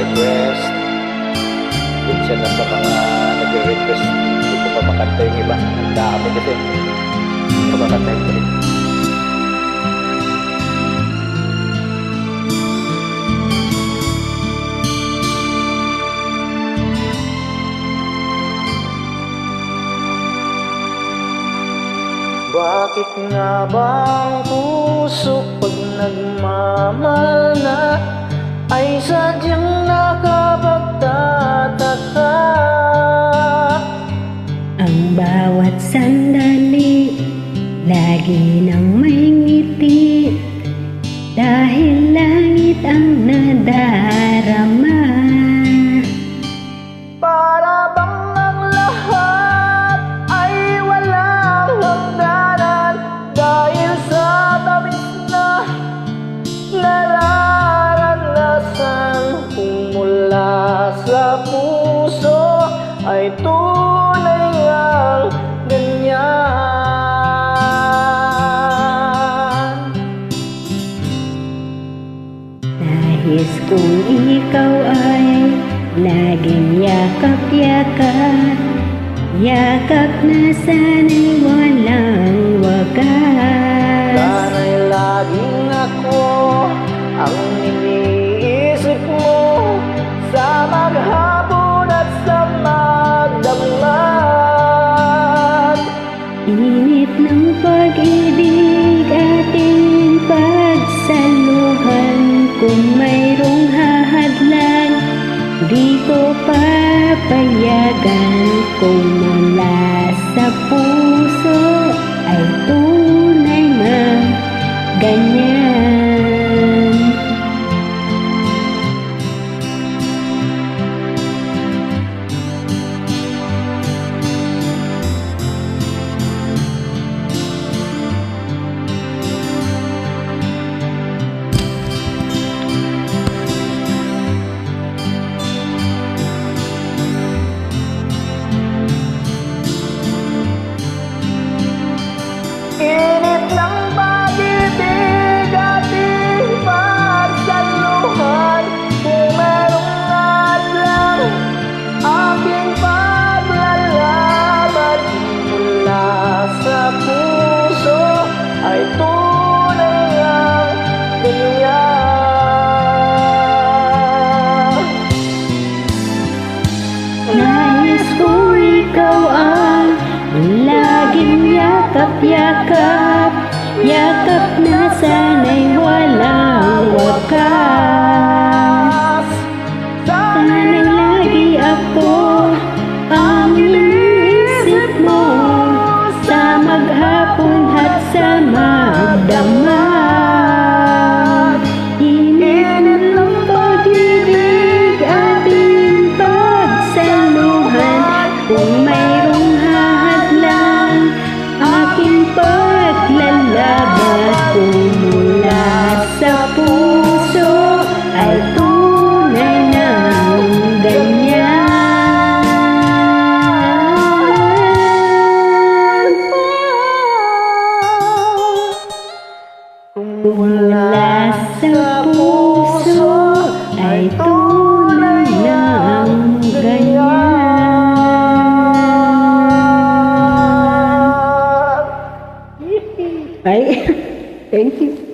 request. Minsan na sa mga nag-request, hindi ko pa makanta yung iba. Ang dami kasi. Makakantahin ko rin. Bakit nga ba ang puso pag nagmamahal na ay sadyang nakapagtataka? Ang bawat sandali lagi nang may ngiti, dahil langit ang nadarama. Para bang ang lahat ay walang hangganan, dahil sa tamis na nararanasan kung mula sa puso ay tunay ngang ganyan. Nais kong ikaw ay laging yakap-yakap, yakap na sana'y walang wagas. Sana'y laging ako ang iniisip mo sa maghapon at sa magdamag. Init ng pag-ibig ating pagsaluhan, kung mayroong hahadlan, di ko papayagan. Kung mula sa puso ay tunay na ganyan. Init ng pag-ibig ating pagsaluhan, kung merong adlang aking paglalaban, mula sa puso ay tunay ngang ganyan. Nais ko ikaw ang laging yakap-yakap, yakap na sana'y walang wakas. Sana'y lagi ako ang iniisip mo sa maghapon at sa magdamag. Init ng pag-ibig ating pagsaluhan, kung mayroong hahadlang aking paglalaban. Kung mula sa puso ay tunay ng ganyan. Kung Mula sa puso ay tunay ng ganyan. Ay, thank you.